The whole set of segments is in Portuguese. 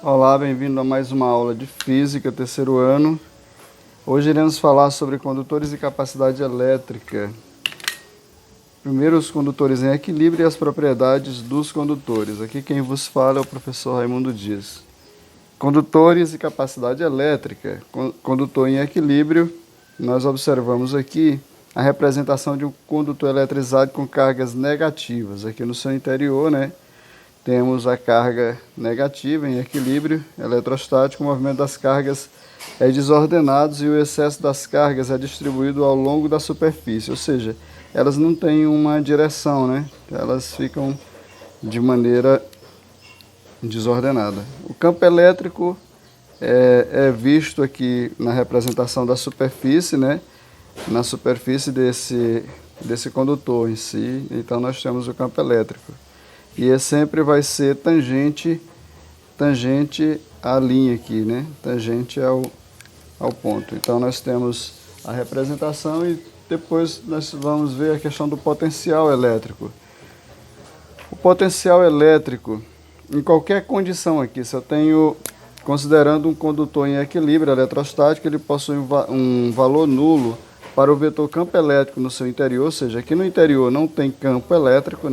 Olá, bem-vindo a mais uma aula de Física, terceiro ano. Hoje iremos falar sobre condutores e capacidade elétrica. Primeiro, os condutores em equilíbrio e as propriedades dos condutores. Aqui quem vos fala é o professor Raimundo Dias. Condutores e capacidade elétrica. Condutor em equilíbrio, nós observamos aqui a representação de um condutor eletrizado com cargas negativas. Aqui no seu interior, temos a carga negativa em equilíbrio eletrostático, o movimento das cargas é desordenado e o excesso das cargas é distribuído ao longo da superfície, ou seja, elas não têm uma direção, elas ficam de maneira desordenada. O campo elétrico é visto aqui na representação da superfície, na superfície desse condutor em si, então nós temos o campo elétrico. E sempre vai ser tangente à linha aqui, tangente ao ponto. Então nós temos a representação e depois nós vamos ver a questão do potencial elétrico. O potencial elétrico, em qualquer condição aqui, se eu tenho, considerando um condutor em equilíbrio eletrostático, ele possui um valor nulo para o vetor campo elétrico no seu interior, ou seja, aqui no interior não tem campo elétrico,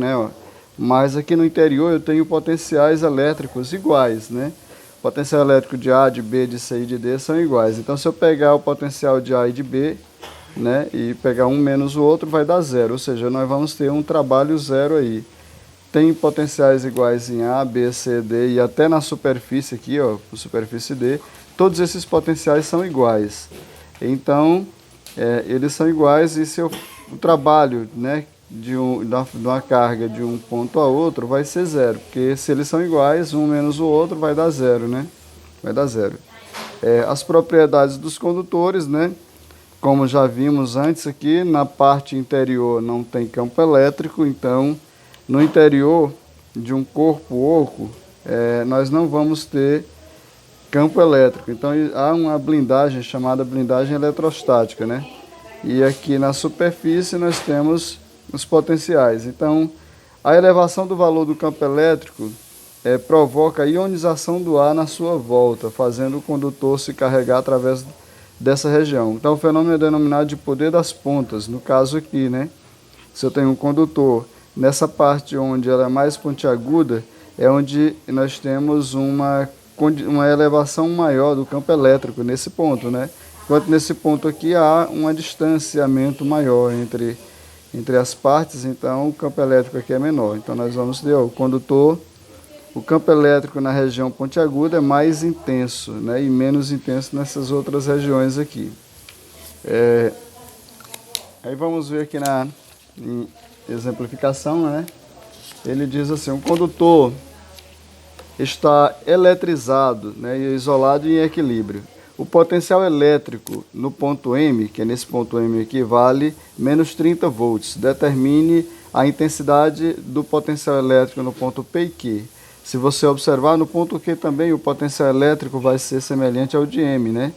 mas aqui no interior eu tenho potenciais elétricos iguais, O potencial elétrico de A, de B, de C e de D são iguais. Então, se eu pegar o potencial de A e de B, e pegar um menos o outro, vai dar zero. Ou seja, nós vamos ter um trabalho zero aí. Tem potenciais iguais em A, B, C, D e até na superfície aqui, na superfície D, todos esses potenciais são iguais. Então, eles são iguais e se o trabalho, de uma carga de um ponto a outro vai ser zero, porque se eles são iguais, um menos o outro vai dar zero, Vai dar zero. As propriedades dos condutores, como já vimos antes aqui, na parte interior não tem campo elétrico, então no interior de um corpo oco, nós não vamos ter campo elétrico. Então há uma blindagem chamada blindagem eletrostática, E aqui na superfície nós temos os potenciais. Então, a elevação do valor do campo elétrico provoca a ionização do ar na sua volta, fazendo o condutor se carregar através dessa região. Então, o fenômeno é denominado de poder das pontas. No caso aqui, se eu tenho um condutor, nessa parte onde ela é mais pontiaguda, é onde nós temos uma elevação maior do campo elétrico, nesse ponto, Enquanto nesse ponto aqui há um distanciamento maior entre as partes, então o campo elétrico aqui é menor. Então nós vamos ter o condutor, o campo elétrico na região pontiaguda é mais intenso, e menos intenso nessas outras regiões aqui. Aí vamos ver aqui em exemplificação, Ele diz assim, um condutor está eletrizado, e isolado e em equilíbrio. O potencial elétrico no ponto M, que é nesse ponto M aqui, vale menos 30 volts. Determine a intensidade do potencial elétrico no ponto P e Q. Se você observar, no ponto Q também o potencial elétrico vai ser semelhante ao de M,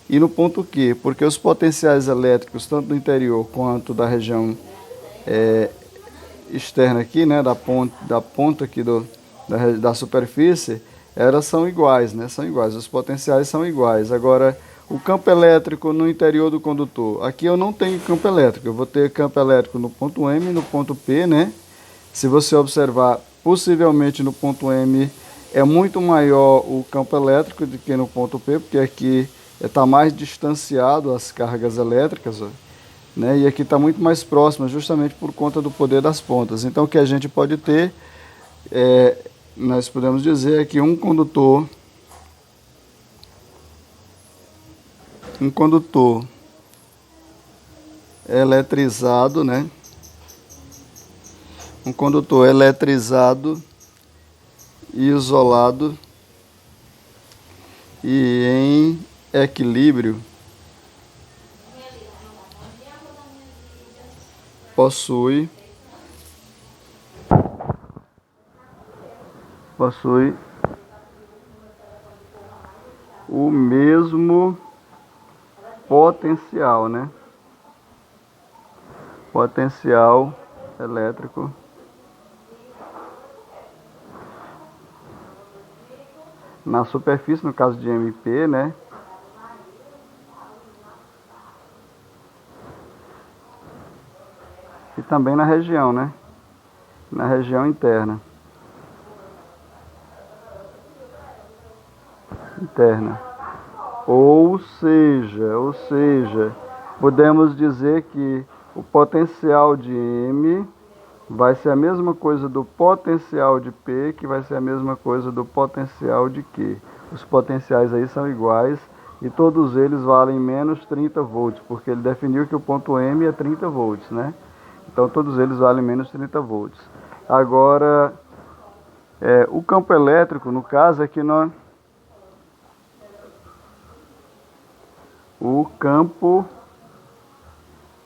E no ponto Q, porque os potenciais elétricos, tanto do interior quanto da região externa aqui, da ponta aqui da superfície, elas são iguais, São iguais, os potenciais são iguais. Agora, o campo elétrico no interior do condutor. Aqui eu não tenho campo elétrico, eu vou ter campo elétrico no ponto M e no ponto P, Se você observar, possivelmente no ponto M é muito maior o campo elétrico do que no ponto P, porque aqui está mais distanciado as cargas elétricas, E aqui está muito mais próximo, justamente por conta do poder das pontas. Então, o que a gente pode ter nós podemos dizer que um condutor eletrizado, Um condutor eletrizado, isolado e em equilíbrio possui o mesmo potencial, Potencial elétrico na superfície, no caso de MP, né? E também na região, né? Na região interna. Ou seja, podemos dizer que o potencial de M vai ser a mesma coisa do potencial de P, que vai ser a mesma coisa do potencial de Q. Os potenciais aí são iguais e todos eles valem menos 30 volts, porque ele definiu que o ponto M é 30 volts, né? Então todos eles valem menos 30 volts. Agora, o campo elétrico, no caso, é que o campo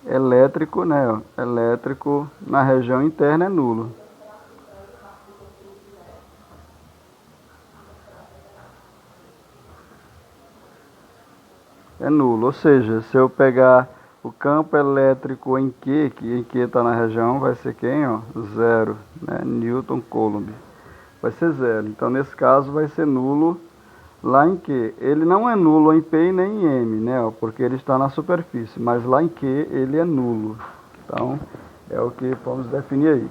elétrico, né? Elétrico na região interna é nulo. É nulo, ou seja, se eu pegar o campo elétrico em Q, que em Q está na região, vai ser quem? Ó? Zero, né? Newton Coulomb. Vai ser zero. Então, nesse caso, vai ser nulo lá em Q. Ele não é nulo em P e nem em M, né? Ó, porque ele está na superfície, mas lá em Q ele é nulo. Então, é o que vamos definir aí.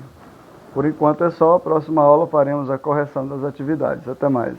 Por enquanto é só, a próxima aula faremos a correção das atividades. Até mais.